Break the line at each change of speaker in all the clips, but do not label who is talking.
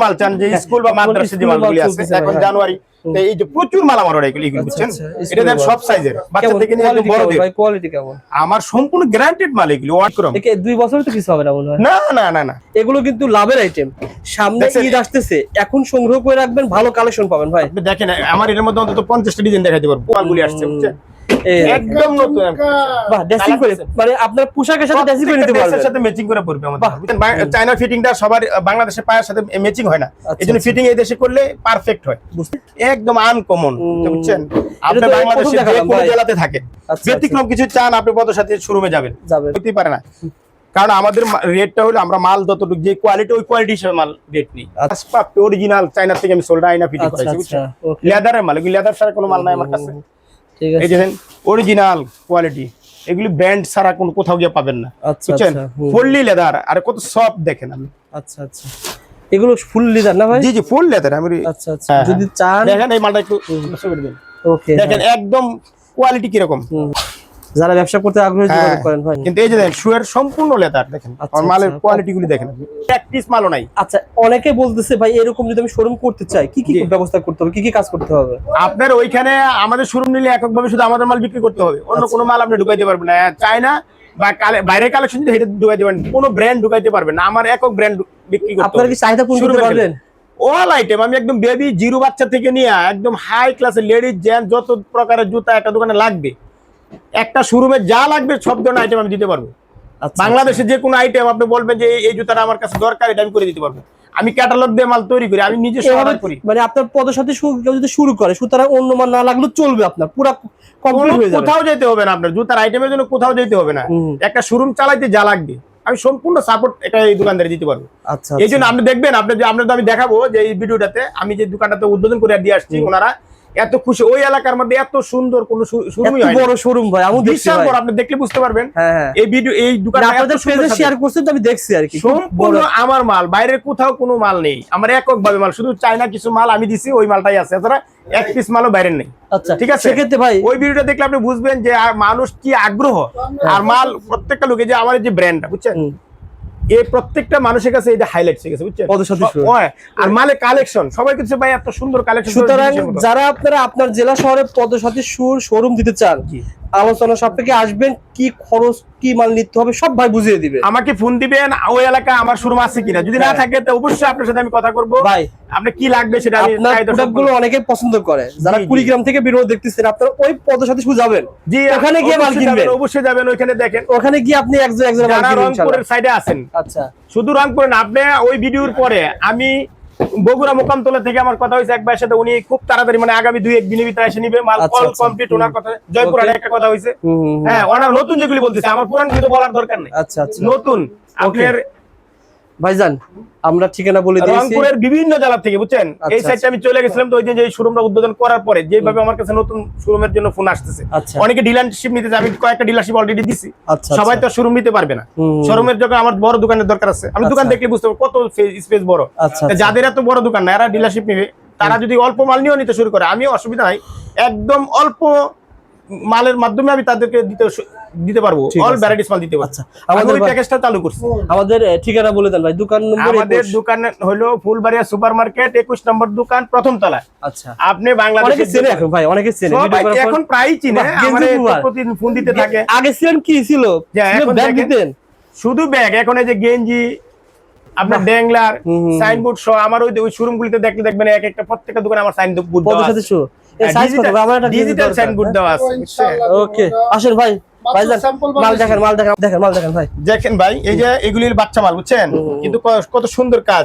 মাল চান যে স্কুল বা মাদ্রাসা যে মালগুলি আছে এখন জানুয়ারি এই যে প্রচুর মাল আমার অর্ডার এগুলি বুঝছেন এটা দেন সব সাইজের বাচ্চা থেকে নিয়ে একদম বড়দের
ভাই কোয়ালিটি কেমন
আমার সম্পূর্ণ গ্যারান্টেড মাল এগুলি ওয়ার্করম
একে 2 বছর তো কিছু হবে না মনে হয়
না না না না
এগুলো কিন্তু লাভের আইটেম সামনে ঈদ আসতেছে এখন সংগ্রহ করে রাখবেন ভালো কালেকশন পাবেন ভাই
আপনি দেখেন আমার এর মধ্যে অন্তত 50টা ডিজাইন দেখাইতে পারবো মালগুলি আসছে বুঝছেন একদম নতুন
বাহ ড্রেসিং করে মানে আপনার পোশাকের সাথে ড্রেসিং করে নিতে পারবেন
এর সাথে ম্যাচিং করে পড়বে আমাদের বুঝছেন চায়না ফিটিংটা সবার বাংলাদেশের পায়ের সাথে ম্যাচিং হয় না এজন্য ফিটিং এই দেশে করলে পারফেক্ট হয় একদম আনকমন বুঝছেন আপনি বাংলাদেশের যে কোনো জেলাতে থাকেন ব্যতিক্রম কিছু চান আপনি পদের সাথে শোরুমে যাবেন হতে পারে না কারণ আমাদের রেটটা হলো আমরা মাল যতটুকু যে কোয়ালিটি ওই কোয়ালিটি হিসেবে মাল রেট নেই অরিজিনাল চায়না থেকে আমি সোল্ড আইনা ফিটিং করেছি বুঝছেন লেদারের মাল এগুলো লেদার ছাড়া কোনো মাল নাই আমার কাছে
ঠিক আছে
এই দেখেন অরিজিনাল কোয়ালিটি এগুলি ব্র্যান্ড ছাড়া কোনো কোথাও গিয়ে পাবেন না বুঝছেন ফুললি লেদার আর কত সফট দেখেন আপনি
আচ্ছা আচ্ছা এগুলো ফুল লেদার না ভাই
জি জি ফুল লেদার আমি
আচ্ছা আচ্ছা যদি চান
দেখেন এই মালটা একটু করে দিন
ওকে
দেখেন একদম কোয়ালিটি কি রকম
যারা ব্যবসা করতে আগ্রহী যোগাযোগ করেন ভাই
কিন্তু এই যে দেখেন শুয়ের সম্পূর্ণ লেদার দেখেন আর মালের কোয়ালিটি গুলি দেখেন আপনি এক পিস মালও নাই
আচ্ছা অনেকে বলতেছে ভাই এরকম যদি আমি শোরুম করতে চাই কি কি ব্যবস্থা করতে হবে কি কি কাজ করতে হবে
আপনার ওইখানে আমাদের শোরুম নিলে এককভাবে শুধু আমাদের মাল বিক্রি করতে হবে অন্য কোনো মাল আপনি ঢুকাইতে পারবেন না চায়না বা বাইরের কালেকশন যদি এটা ঢুকাইতে পারেন কোনো ব্র্যান্ড ঢুকাইতে পারবেন না আমার একক ব্র্যান্ড বিক্রি করতে হবে
আপনারা কি চাহিদা পূরণ করতে পারবেন
অল আইটেম আমি একদম বেবি জিরো বাচ্চা থেকে নিয়ে একদম হাই ক্লাসের লেডিজ জেন্টস যত প্রকারের জুতা একটা দোকানে লাগবে একটা শোরুমে যা লাগবে সব ধরনের আইটেম আমি দিতে পারবো বাংলাদেশের যে কোনো আইটেম আপনি বলবেন যে এই জুতাটা আমার কাছে দরকার এটা আমি করে দিতে পারবো আমি ক্যাটালগ দিয়ে মাল তৈরি করি আমি নিজে অর্ডার করি
মানে আপনার পদের সাথে যদি শুরু করে সুতরাং অন্য মাল না লাগলেও চলবে আপনার পুরো কমপ্লিট হয়ে যাবে
কোথাও যেতে হবে না আপনার জুতার আইটেমের জন্য কোথাও যেতে হবে না একটা শোরুম চালাইতে যা লাগবে আমি সম্পূর্ণ সাপোর্ট এটা এই দোকানদারে দিতে পারবো
আচ্ছা
এই জন্য আপনি দেখবেন আপনাদের আমি দেখাবো যে এই ভিডিওটাতে আমি যে দোকানটাতে উদ্বোধন করে দিয়ে আসছি ওনারা এত খুশি ওই এলাকার মধ্যে এত সুন্দর কোন শোরুমই হয় না
বড় শোরুম ভাই আমি দেখছি ভাই
আপনি দেখলে বুঝতে পারবেন
হ্যাঁ
এই ভিডিও এই দোকানটা
আপনাদের পেজে শেয়ার করছেন তো আমি দেখছি আর কি
সম্পূর্ণ আমার মাল বাইরের কোথাও কোনো মাল নেই আমার একক ভাবে মাল শুধু চায়না কিছু মাল আমি দিছি ওই মালটাই আছে এছাড়া এক পিস মালও বাইরের নেই
আচ্ছা
ঠিক আছে
সেক্ষেত্রে ভাই
ওই ভিডিওটা দেখলে আপনি বুঝবেন যে মানুষ কি আগ্রহ আর মাল প্রত্যেকটা লোকে যে আমার যে ব্র্যান্ডটা বুঝছেন এই প্রত্যেকটা মানুষের কাছে এটা হাইলাইট হয়ে গেছে বুঝছেন আর মালে কালেকশন সবাই কিছু ভাই এত সুন্দর কালেকশন
সুতরাং যারা আপনারা আপনার জেলা শহরে পদের সাথে শোরুম দিতে চান আলোচনা সাপেক্ষে আসবেন কি খরচ কি মাল নিতে হবে সব ভাই বুঝিয়ে দিবে
আমাকে ফোন দিবেন ওই এলাকায় আমার শোরুম আছে কিনা যদি না থাকে তো অবশ্যই আপনার সাথে আমি কথা করব
ভাই
আপনি কি লাগবে সেটা আমি
প্রোডাক্টগুলো অনেকে পছন্দ করে যারা কুড়িগ্রাম থেকে ভিডিও দেখতেছেন আপনারা ওই পদের সাথে শুধু যাবেন
জি
ওখানে গিয়ে মাল কিনবেন
অবশ্যই যাবেন ওখানে দেখেন
ওখানে গিয়ে আপনি একজন মাল কিনবেন
রংপুরের সাইডে আছেন
আচ্ছা
শুধু রংপুরে না আপনি ওই ভিডিওর পরে আমি বগুড়া মোকামতলা থেকে আমার কথা হয়েছে একবার সাথে উনি খুব তাড়াতাড়ি মানে আগামী 2-1 দিনের ভিতরে এসে নিবে মাল কল কমপ্লিট ওনার কথা জয়পুরে একটা কথা হয়েছে হ্যাঁ ওনার নতুন যেগুলি বলতেছে আমার পুরান কিছু বলার দরকার নেই
আচ্ছা আচ্ছা
নতুন আপনার
ভাইজান আমরা ঠিকানা বলে দিয়েছি
রংপুরের বিভিন্ন জেলা থেকে বুঝছেন এই সাইডে আমি চলে গেছিলাম তো ওই যে শোরুমটা উদ্বোধন করার পরে যেভাবে আমার কাছে নতুন শোরুমের জন্য ফোন আসতেছে অনেকে ডিলারশিপ নিতে চায় আমি কয়েকটা ডিলারশিপ অলরেডি দিছি সবাই তো শোরুম নিতে পারবে না শোরুমের জন্য আমার বড় দোকানের দরকার আছে আমি দোকান দেখলে বুঝতে পারবো কত স্পেস বড় যাদের এত বড় দোকান না এরা ডিলারশিপ নিবে তারা যদি অল্প মাল নিয়েও নিতে শুরু করে আমিও অসুবিধা নাই একদম অল্প মালের মাধ্যমে আমি তাদেরকে দিতে পারবো অল ভ্যারাইটিস মাল দিতে পারবো আচ্ছা আমাদের প্যাকেজটা চালু করছি
আমাদের ঠিকানা বলে দেন ভাই দোকান নম্বর
আমাদের দোকান হলো ফুলবাড়িয়া সুপারমার্কেট 21 নম্বর দোকান প্রথম তলায়
আচ্ছা
আপনি বাংলাদেশে
চেনে এখন ভাই অনেকে চেনে
এখন প্রায় চিনে আমাদের প্রতিদিন ফোন দিতে থাকে
আগে ছিলেন কি ছিল ব্যাগ দিতেন শুধু
ব্যাগ এখন এই যে গেঞ্জি আপনার ড্যাংলার সাইনবোর্ড সহ আমার ওই শোরুমগুলিতে দেখলে দেখবেন এক একটা প্রত্যেকটা দোকানে আমার সাইনবোর্ড দেওয়া আছে
এই সাইজ কত আমার একটা
ডিজিটাল সাইনবোর্ড দেওয়া আছে
ওকে আসেন ভাই ভাইজান মাল দেখেন ভাই
দেখেন ভাই এই যে এগুলির বাচ্চা মাল বুঝছেন কিন্তু কত সুন্দর কাজ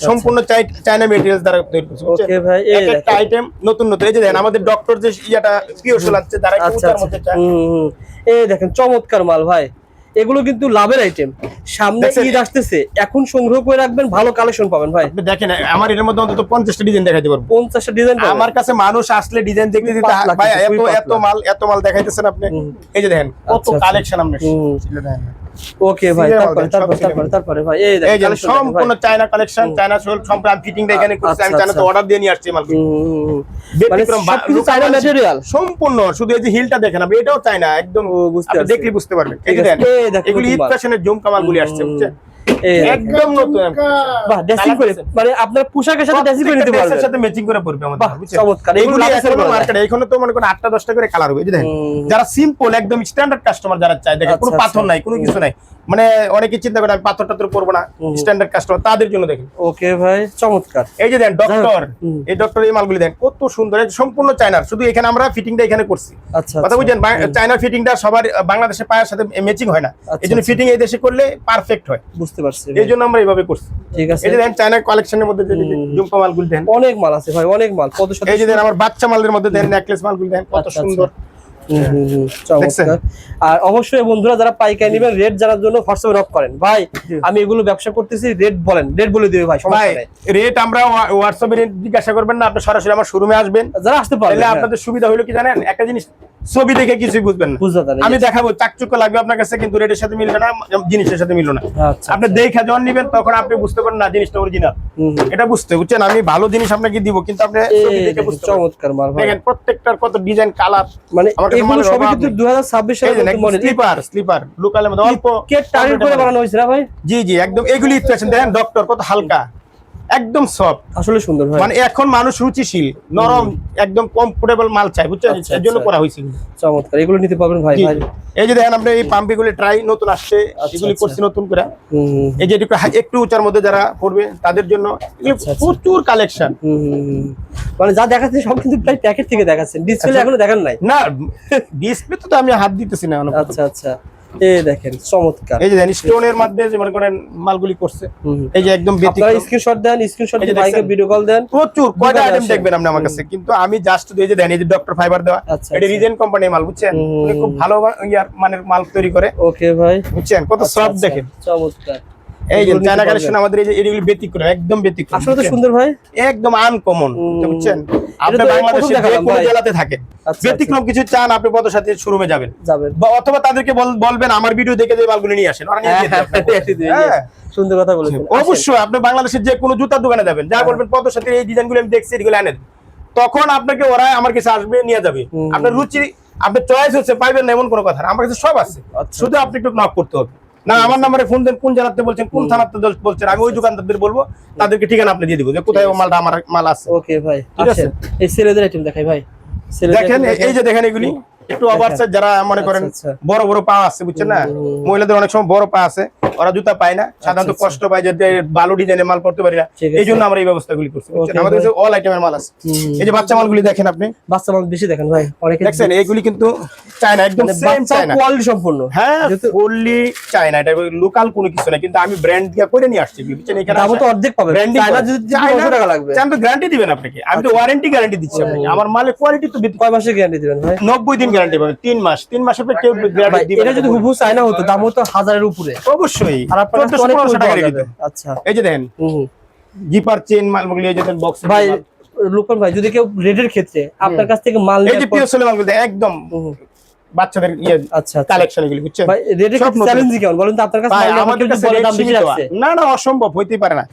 সম্পূর্ণ চায়না ম্যাটেরিয়ালস দ্বারা তৈরি করছে
ওকে ভাই এই
একটা আইটেম নতুন নতুন এই যে দেখেন আমাদের ডক্টর যে ইয়াটা পিওর সোল আছে যারা উচ্চার মধ্যে চায়
এই দেখেন চমৎকার মাল ভাই এগুলো কিন্তু লাভের আইটেম সামনে ঈদ আসতেছে এখন সংগ্রহ করে রাখবেন ভালো কালেকশন পাবেন ভাই
আপনি দেখেন আমার এর মধ্যে অন্তত 50টা ডিজাইন দেখাইতে পারবো
50টা ডিজাইন
আমার কাছে মানুষ আসলে ডিজাইন দেখতে দিতে ভাই এত মাল দেখাইতেছেন আপনি এই যে দেখেন কত কালেকশন আপনি দেখেন
ওকে ভাই তারপরে ভাই এই
দেখেন সম্পূর্ণ চায়না কালেকশন চায়না সোল সম্পূর্ণ ফিটিং টা এখানে করছি আমি চায়নাতে অর্ডার দিয়ে নিয়ে আসছি মাল ব্যতিক্রম
চায়না ম্যাটেরিয়াল
সম্পূর্ণ শুধু এই যে হিলটা দেখেন আপনি এটাও চায়না একদম আপনি দেখলে বুঝতে পারবেন এই যে দেখেন এগুলি ঈদ ফ্যাশনের জমকা মালগুলি আসছে বুঝছেন একদম নতুন।
বাহ, ড্রেসিং করে মানে আপনার পোশাকের সাথে ড্রেসিং করে নিতে পারবেন,
ড্রেসের সাথে ম্যাচিং করে পড়বে আমাদের, বুঝছেন?
চমৎকার।
এগুলি এখনো মার্কেটে এখনো তো মনে করেন 8টা 10টা করে কালার হবে। এই যে দেখেন, যারা সিম্পল একদম স্ট্যান্ডার্ড কাস্টমার যারা চায়, দেখেন কোনো পাথর নাই, কোনো কিছু নাই, মানে অনেকে চিন্তা করে আমি পাথর টাথর করবো না, স্ট্যান্ডার্ড কাস্টমার তাদের জন্য দেখেন।
ওকে ভাই, চমৎকার।
এই যে দেখেন ডক্টর, এই ডক্টর এই মালগুলি দেখেন কত সুন্দর, সম্পূর্ণ চায়নার, শুধু এখানে আমরা ফিটিংটা এখানে করছি।
আচ্ছা,
কথা বুঝছেন? চায়নার ফিটিংটা সবার বাংলাদেশের পায়ের সাথে ম্যাচিং হয় না, এই জন্য ফিটিং এই দেশে করলে পারফেক্ট হয়।
বুঝতে পারছি,
এই জন্য আমরা এইভাবে করছি।
ঠিক আছে।
এই যে দেখেন চায়নার কালেকশনের মধ্যে যে ঝুমকা মালগুলি দেখেন,
অনেক মাল আছে ভাই, অনেক মাল।
এই যে দেখেন আমার বাচ্চা মালদের মধ্যে দেখেন নেকলেস মালগুলি দেখেন কত সুন্দর।
চমৎকার। আর অবশ্যই বন্ধুরা যারা পাইকারি নেবেন, রেট জানার জন্য হোয়াটসঅ্যাপে নক করেন। ভাই আমি এগুলো ব্যবসা করতেছি, রেট বলেন, রেট বলে দিবে ভাই, সমস্যা নাই।
রেট আমরা হোয়াটসঅ্যাপে রেট জিজ্ঞাসা করবেন না, আপনি সরাসরি আমার শোরুমে আসবেন,
যারা আসতে পারবে।
তাহলে আপনাদের সুবিধা হলো কি জানেন, একটা জিনিস ছবি দেখে কিছুই বুঝবেন না, আমি দেখাবো চাকচুক্য লাগবে আপনার কাছে, কিন্তু রেটের সাথে মিলবে না, জিনিসের সাথে মিলবে না। আপনি দেখে যখন নিবেন তখন আপনি বুঝতে পারেন না জিনিসটা অরিজিনাল, এটা বুঝতে বুঝছেন। আমি ভালো জিনিস আপনাকে দিব, কিন্তু আপনি ছবি দেখে বুঝতে পারবেন।
চমৎকার মাল ভাই,
দেখেন প্রত্যেকটার কত ডিজাইন কালার,
মানে এগুলো সবই কিন্তু 2026 সালের মডেল।
স্লিপার লোকালের মধ্যে অল্প
কেট টার্গেট করে বানানো হয়েছে না ভাই?
জি জি একদম। এগুলি ইনফেকশন দেখেন ডক্টর কত হালকা, একদম সফট,
আসলে সুন্দর ভাই।
মানে এখন মানুষ রুচিশীল, নরম, একদম কমফোর্টেবল মাল চাই, বুঝছেন? এর জন্য করা হয়েছে।
চমৎকার, এগুলো নিতে পারবেন ভাই। ভাই
এই যে দেখেন আমরা এই পাম্পিগুলি ট্রাই নতুন আসছে, এগুলি করছি নতুন করে। এই যে একটু উঁচার মধ্যে যারা পড়বে তাদের জন্য প্রচুর কালেকশন।
মানে যা দেখাচ্ছে সব কিন্তু প্রায় প্যাকেট থেকে দেখাচ্ছেন, ডিসপ্লে এখনো দেখান নাই
না, ডিসপ্লে তো আমি হাত দিতেছি না।
আচ্ছা আচ্ছা, এই দেখেন চমৎকার।
এই যে দেখেন স্টোনের মধ্যে যে মনে করেন মালগুলি করছে, এই যে একদম
আপনারা স্ক্রিনশট দেন, স্ক্রিনশট দিয়ে ভাইকে ভিডিও কল দেন।
প্রচুর কয়টা আইটেম দেখবেন আপনি আমার কাছে, কিন্তু আমি জাস্ট এই যে দেন এই যে ডক্টর ফাইবার দেওয়া, এটা রিজেন্ট কোম্পানির মাল, বুঝছেন? উনি খুব ভালো মানের মাল তৈরি করে।
ওকে ভাই,
বুঝছেন কত সফট দেখেন,
চমৎকার।
এই যে চায়না কালেকশন আমাদের এই যে এগুলি ব্যতিক্রম, একদম ব্যতিক্রম,
আসলে তো সুন্দর ভাই,
একদম আনকমন, বুঝছেন? আপনি বাংলাদেশের যে কোনো জেলাতে থাকেন, ব্যতিক্রম কিছু চান, আপনি পদ সাথে শোরুমে যাবেন, বা অথবা তাদেরকে বলবেন আমার ভিডিও দেখে যে মালগুলো নিয়ে আসেন, ওরা নিয়ে যেতে হবে।
সুন্দর কথা বলেছেন।
অবশ্যই আপনি বাংলাদেশের যে কোনো জুতার দোকানে যাবেন, যা বলবেন পদ সাথে এই ডিজাইনগুলো আমি দেখছি, এগুলো এনে দেন, তখন আপনাকে ওরা আমার কাছে আসবে, নিয়ে যাবে। আপনার রুচি, আপনার চয়েস হচ্ছে পাইবেন না এমন কোনো কথা না, আমার কাছে সব আছে, শুধু আপনি একটু নক করতে হবে। না আমার নাম্বারে ফোন দেন, কোন জেলাতে বলছেন, কোন থানাতে বলছেন, আমি ওই দোকানদারদের বলবো, তাদেরকে ঠিকানা আপনি দিয়ে দিব যে কোথায় মালটা আমার মাল আছে।
ওকে ভাই, ঠিক আছে। এই ছেলেদের আইটেম দেখাই ভাই,
দেখেন এই যে দেখেন এগুলি একটু ওভারসাইজ, যারা মনে করেন বড় বড় পা আছে, বুঝছেন না? মহিলাদের অনেক সময় বড় পা আছে, ওরা জুতা পায় না, সাধারণত কষ্ট পায় যে ভালো ডিজাইনের মাল পড়তে পারি না, এই জন্য আমরা এই ব্যবস্থাগুলি করছি। আমাদের কাছে অল আইটেমের মাল আছে। এই যে বাচ্চা মালগুলি দেখেন, আপনি
বাচ্চা মাল বেশি দেখেন ভাই, অনেক
দেখছেন এগুলি কিন্তু চায়না, একদম সেম চায়না,
কোয়ালিটি সম্পূর্ণ।
হ্যাঁ ফুললি চায়না, এটা লোকাল কোনো কিছু না, কিন্তু আমি ব্র্যান্ড দিয়ে করে নিয়ে আসছি, বুঝছেন? এখানে
দাম তো অর্ধেক পাবেন, চায়না যদি 900 টাকা লাগবে,
চান তো গ্যারান্টি দিবেন আপনাকে, আমি তো ওয়ারেন্টি গ্যারান্টি দিচ্ছি আপনাকে। আমার মালের কোয়ালিটি তো
কয় মাসের গ্যারান্টি দিবেন ভাই?
90 দিন গ্যারান্টি পাবেন, 3 মাস, 3 মাসের পর কেউ গ্যারান্টি দিবে।
এটা যদি হুবহু চায়না হতো দাম হতো 1000 এর উপরে,
অবশ্যই।
আর আপনার কাছে অনেক টাকা দিতে। আচ্ছা
এই যে দেখেন জিপার চেইন মালগুলো, এই যে দেখেন বক্স
ভাই। লোকাল ভাই যদি কেউ রেডের ক্ষেত্রে আপনার কাছ থেকে মাল,
এই যে পিওর সোলে মালগুলো একদম বাচ্চাদের
আচ্ছা
কালেকশন এগুলো, বুঝছেন?
ভাই রেডের ক্ষেত্রে চ্যালেঞ্জ কি কেমন বলেন তো? আপনার কাছে মাল আমাদের কাছে দাম বেশি আছে?
না না, অসম্ভব, হইতেই পারে না,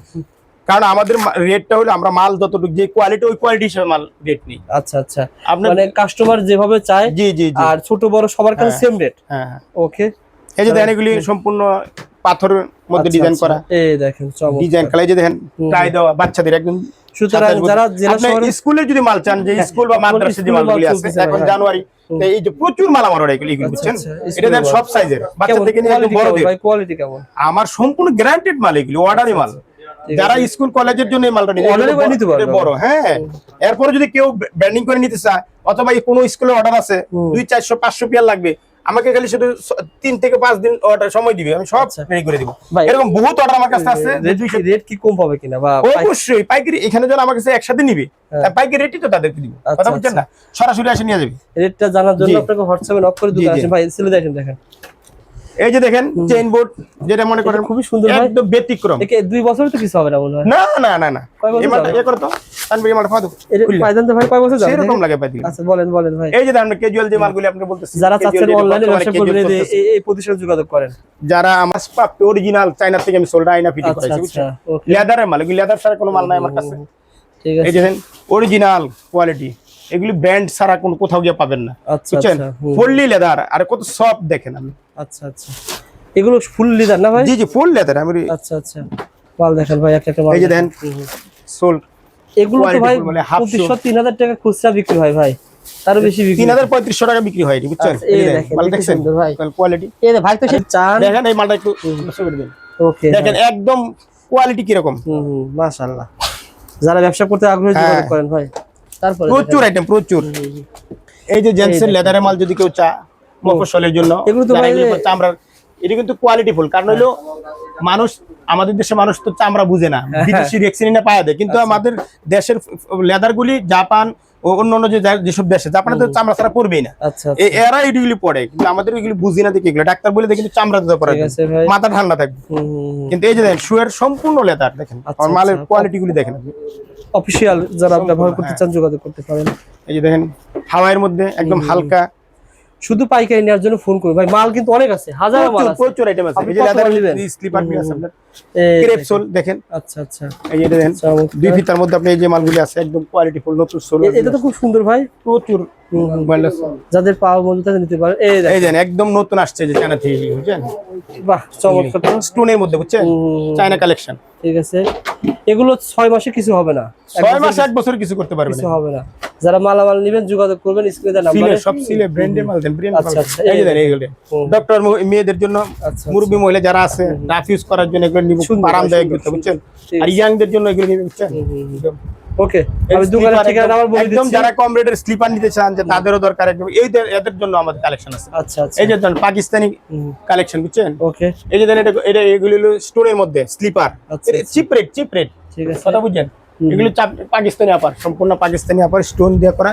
কারণ আমাদের রেটটা হলো আমরা মাল যতটুকু যে কোয়ালিটি, ওই কোয়ালিটি হিসেবে মাল রেট নেই।
আচ্ছা আচ্ছা, মানে কাস্টমার যেভাবে চায়,
জি জি,
আর ছোট বড় সবার কাছে সেম রেট।
হ্যাঁ
ওকে।
এই যে দেখেন এগুলি সম্পূর্ণ পাথরের মধ্যে ডিজাইন করা,
এই দেখেন চমৎকার
ডিজাইন কালার। এই যে দেখেন ট্রাই দেওয়া বাচ্চাদের একদম।
সুতরাং যারা জেলা শহরে
স্কুলে যদি মাল চান, যে স্কুল বা মাদ্রাসা যে মালগুলি আছে এখন জানুয়ারি, এই যে প্রচুর মাল আমার ওরা এগুলি, বুঝছেন? এটা দেন সব সাইজের, বাচ্চা থেকে নিয়ে একদম বড়দের।
ভাই কোয়ালিটি কেমন?
আমার সম্পূর্ণ গ্যারান্টেড মাল এগুলি, অর্ডারি মাল, যারা স্কুল কলেজের জন্য এই মালটা নিতে বড়। হ্যাঁ, এরপরে যদি কেউ ব্র্যান্ডিং করে নিতে চায়, অথবা কোনো স্কুলের অর্ডার আছে 200, 400, 500 পিয়ার লাগবে, আমাকে খালি শুধু 3 থেকে 5 দিন অর্ডার সময় দিবে, আমি সব রেডি করে দিব। এরকম বহুত অর্ডার আমার কাছে আছে।
রেট কি কম পাবে কিনা? বা
অবশ্যই পাইকারি, এখানে যখন আমার কাছে একসাথে নিবে, পাইকারি রেটই তো তাদেরকে দিব, কথা বুঝছেন না? সরাসরি এসে নিয়ে যাবে।
রেটটা জানার জন্য আপনাকে হোয়াটসঅ্যাপে নক করে দোকানে আসেন ভাই। ছেলে দেখেন, দেখেন
এই যে দেখেন চেইন বোর্ড, যেটা মনে করেন
খুবই সুন্দর,
একদম ব্যতিক্রম।
একে 2 বছর তো কিছু হবে না মনে হয়।
না না না না, এই মালটা এ করো তো তানবীর, মালটা ফাদু
পাইদান তো ভাই কয় বছর যাবে?
সেরকম লাগে পাইদি।
আচ্ছা বলেন বলেন ভাই।
এই যে আমরা ক্যাজুয়াল যে মালগুলি আপনি বলতেছেন,
যারা চাচ্ছেন অনলাইনে ব্যবসা করবেন, এই প্রতিষ্ঠানে যোগাযোগ করেন।
যারা আমার স্পাপ অরিজিনাল চায়না থেকে আমি সোল্ডার আইনা ফিটিং করেছি, বুঝছেন? লেদারের মাল, এগুলি লেদার ছাড়া কোনো মাল নাই আমার কাছে।
ঠিক আছে,
এই দেখেন অরিজিনাল কোয়ালিটি, এগুলি ব্র্যান্ড ছাড়া কোনো কোথাও গিয়ে পাবেন না, বুঝছেন? ফুললি লেদার, আর কত সফট দেখেন আপনি।
আচ্ছা আচ্ছা, এগুলো ফুল লেদার না ভাই?
জি জি ফুল লেদার। আমি
আচ্ছা আচ্ছা মাল দেখেন ভাই, একটা মাল
এই যে দেন সোল।
এগুলো তো ভাই 2500-3000 টাকা খুচরা বিক্রি হয় ভাই, তারও বেশি বিক্রি
3500 টাকা বিক্রি হয়, বুঝছেন?
এই দেখেন মাল দেখছেন ভাই,
কোয়ালিটি
এই ভাই তো সেই চান
দেখেন, এই মালটা একটু করে দিন।
ওকে
দেখেন একদম কোয়ালিটি কি রকম।
মাশাআল্লাহ। যারা ব্যবসা করতে আগ্রহী যোগাযোগ করেন ভাই। তারপরে
প্রচুর আইটেম, প্রচুর। এই যে জেন্টসের লেদারের মাল যদি কেউ চা মফস্বলের জন্য,
এগুলো তো ভাই
চামড়ার, এটা কিন্তু কোয়ালিটি ফুল। কারণ হলো মানুষ, আমাদের দেশে মানুষ তো চামড়া বুঝে না, বিদেশি রেক্সিনা পাওয়া দেয়, কিন্তু আমাদের দেশের লেদার গুলি জাপান ও অন্যান্য যেসব দেশে, জাপানে তো চামড়া ছাড়া পড়বেই না, এরা এগুলি পড়ে, কিন্তু আমাদের এগুলি বুঝি না দেখি, এগুলো ডাক্তার বলে দেখি চামড়া দিতে পারে, মাথা ঠান্ডা থাকবে। কিন্তু এই যে দেখেন শুয়ের সম্পূর্ণ লেদার, দেখেন মালের কোয়ালিটি গুলি দেখেন।
অফিশিয়াল যারা ব্যবহার করতে চান যোগাযোগ করতে পারেন।
এই যে দেখেন হাওয়ার মধ্যে একদম হালকা,
শুধু পাইকারি নেওয়ার জন্য ফোন করুন ভাই, মাল কিন্তু অনেক আছে, হাজার মাল আছে,
প্রচুর আইটেম আছে। এই যে লেদার স্লিপার পিস আছে আপনার, ক্রেপ সোল দেখেন।
আচ্ছা আচ্ছা,
এই যে দেখেন দুই ফিতার মধ্যে আপনি এই যে মালগুলি আছে একদম কোয়ালিটি ফুল নতুন সোল।
এটা তো খুব সুন্দর ভাই,
প্রচুর মাল আছে,
যাদের পাওয়া মজুদ আছে নিতে পারেন। এই
দেখেন একদম নতুন আসছে যে চায়না থেকে, বুঝছেন?
বাহ চমৎকার,
স্টোনের মধ্যে, বুঝছেন? China collection.
ঠিক আছে, এগুলো 6 মাসে কিছু হবে না,
6 মাস 1 বছর কিছু করতে পারবে না,
কিছু হবে না। যারা মালামাল নেবেন যোগাযোগ করবেন, স্ক্রিনে দেওয়া নাম্বারে।
সব সিলে ব্র্যান্ডের মাল দেন, ব্র্যান্ড মাল।
আচ্ছা আচ্ছা,
এই যে দেন এইগুলো ডক্টর মেয়েদের জন্য, মুরব্বি মহিলা যারা আছে রাফ ইউজ করার জন্য এগুলো নিব, আরামদায়ক জুতা, বুঝছেন? আর ইয়াংদের জন্য এগুলো নিবেন, বুঝছেন?
ওকে, আমি দোকানের ঠিকানা আবার বলে দিচ্ছি।
যারা কম রেটের স্লিপার নিতে চান, যে তাদেরও দরকার, একদম এদের জন্য আমাদের কালেকশন আছে।
আচ্ছা আচ্ছা,
এই যে দেন পাকিস্তানি কালেকশন, বুঝছেন?
ওকে,
এই যে দেন এটা এগুলো হলো স্টোনের মধ্যে sleeper, cheap rate, cheap rate.
ঠিক আছে,
কথা বুঝছেন? এগুলো পাকিস্তানি আপার, সম্পূর্ণ পাকিস্তানি আপার, স্টোন দিয়ে করা,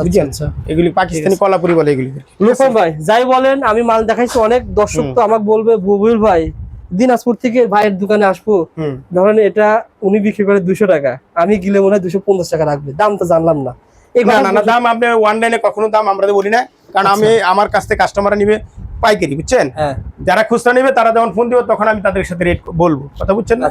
বুঝছেন? এগুলি পাকিস্তানি কলাপুরি বলে এগুলি।
লোকন ভাই যাই বলেন, আমি মাল দেখাইছি অনেক, দর্শক তো আমাকে বলবে বুবুল ভাই দিনাজপুর থেকে ভাইয়ের দোকানে আসবো, ধরেন এটা উনি বিক্রি করে 200 টাকা, আমি গেলে মনে হয় 250 টাকা রাখবে, দাম তো জানলাম না।
না দাম আপনি অনলাইনে কখনো দাম আমরা বলি না, কারণ আমি আমার কাছ থেকে কাস্টমাররা নিবে পাইকারি, বুঝছেন? যারা খুচরা নিবে তারা যখন ফোন দিবে তখন আমি তাদের সাথে রেট বলবো, কথা বুঝছেন না?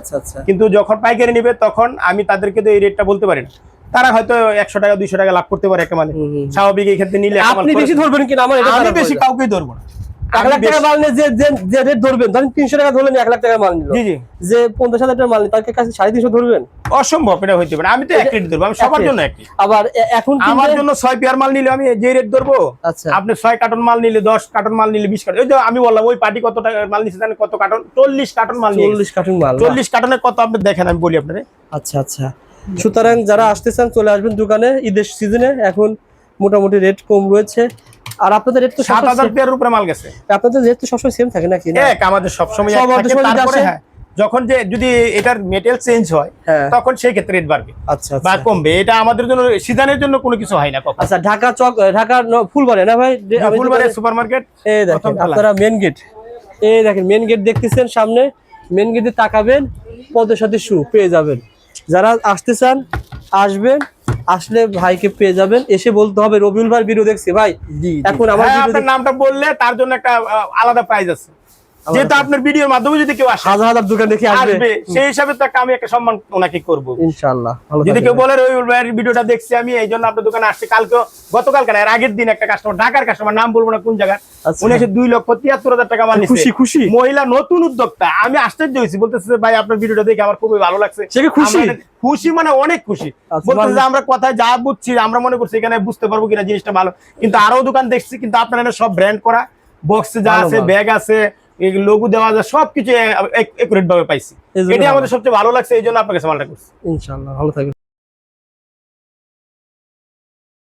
কিন্তু যখন পাইকারি নিবে তখন আমি তাদেরকে তো এই রেটটা বলতে পারি না। তারা হয়তো 100 টাকা 200 টাকা লাভ করতে পারে একটা মালে, স্বাভাবিক। এই ক্ষেত্রে নিলে
আপনি বেশি ধরবেন কিনা,
আমি বেশি কাউকেই ধরবো না।
1 লাখ টাকা মাল নিয়ে যে রেট ধরবেন, ধরেন 300 টাকা ধরলেন, 1 লাখ টাকা মাল নিল, যে 50,000 টাকা মাল নিল, তার কাছে 350 ধরবেন?
অসম্ভব, এটা হইতে পারে। আমি তো এক রেট ধরবো, আমি সবার জন্য এক।
আবার এখন
আমার জন্য 6 পেয়ার মাল নিলে আমি যে রেট ধরবো, আপনি 6 কার্টন মাল নিলে, 10 কার্টন মাল নিলে 20 কার্টন। ওই যে আমি বললাম ওই পার্টি কত টাকা মাল নিচ্ছে জানেন? কত কার্টন? 40 কার্টন মাল নিয়ে,
40 কার্টন মাল।
40 কার্টনের কত আপনি দেখেন, আমি বলি আপনারে।
আচ্ছা আচ্ছা, সুতরাং যারা আসতে চান চলে আসবেন দোকানে, ঈদের সিজনে এখন মোটামুটি রেট কম রয়েছে। আর আপনাদের রেট তো
7000 পেয়ারের উপরে মাল গেছে।
আপনাদের রেট তো সবসময় সেম থাকে নাকি?
এক আমাদের সব সময় এক থাকে। তারপরে হ্যাঁ, যখন যে যদি এটার মেটেরিয়াল চেঞ্জ হয় তখন সেই ক্ষেত্রে রেট বাড়বে, আচ্ছা বা কমবে। এটা আমাদের জন্য সিজনের জন্য কোনো কিছু হয় না কখনো।
আচ্ছা, ঢাকা চক, ঢাকা ফুলবাড়ি না ভাই?
ফুলবাড়ি সুপারমার্কেট।
এই দেখেন আপনারা মেন গেট, এই দেখেন মেন গেট দেখতেছেন সামনে, মেন গেটে তাকাবেন, পদের সাথে শু পেয়ে যাবেন। যারা আসতে চান আসবেন, আসলে ভাইকে পেয়ে যাবেন। এসে বলতে হবে রবিউল ভাই ভিডিও দেখছি ভাই। এখন আমার
আপনার নামটা বললে তার জন্য একটা আলাদা প্রাইজ আছে, যেহেতু আপনার ভিডিওর মাধ্যমে যদি কেউ আসে,
হাজার হাজার দোকান দেখে আসবে,
সেই হিসাবে তো আমি একটা সম্মান ওনাকে করবো
ইনশাআল্লাহ।
যদি কেউ বলে রবিউল ভাইয়ের ভিডিওটা দেখছি আমি, এই জন্য আপনার দোকানে আসছে। কালকে গতকালকে না, এর আগের দিন একটা কাস্টমার, ঢাকার কাস্টমার, নাম বলবো না কোন জায়গার, উনি এসে 2,73,000 টাকা মাল নিছে।
খুশি খুশি
মহিলা, নতুন উদ্যোক্তা। আমি আশ্চর্য হয়েছি, বলতেছে ভাই আপনার ভিডিওটা দেখে আমার খুবই ভালো লাগছে। খুশি মানে অনেক খুশি, বলতেছে আমরা কথায় যা বুঝছি আমরা মনে করছি এখানে বুঝতে পারবো কিনা জিনিসটা ভালো, কিন্তু আরো দোকান দেখছি, কিন্তু আপনার সব ব্র্যান্ড করা, বক্সে যা আছে, ব্যাগ আছে, লোগো দেওয়া আছে, সবকিছু একুরেট ভাবে পাইছি। এটাই আমাদের সবচেয়ে ভালো লাগছে, এই জন্য আপনার কাছে মালটা করছি।
ইনশাআল্লাহ ভালো থাকবেন।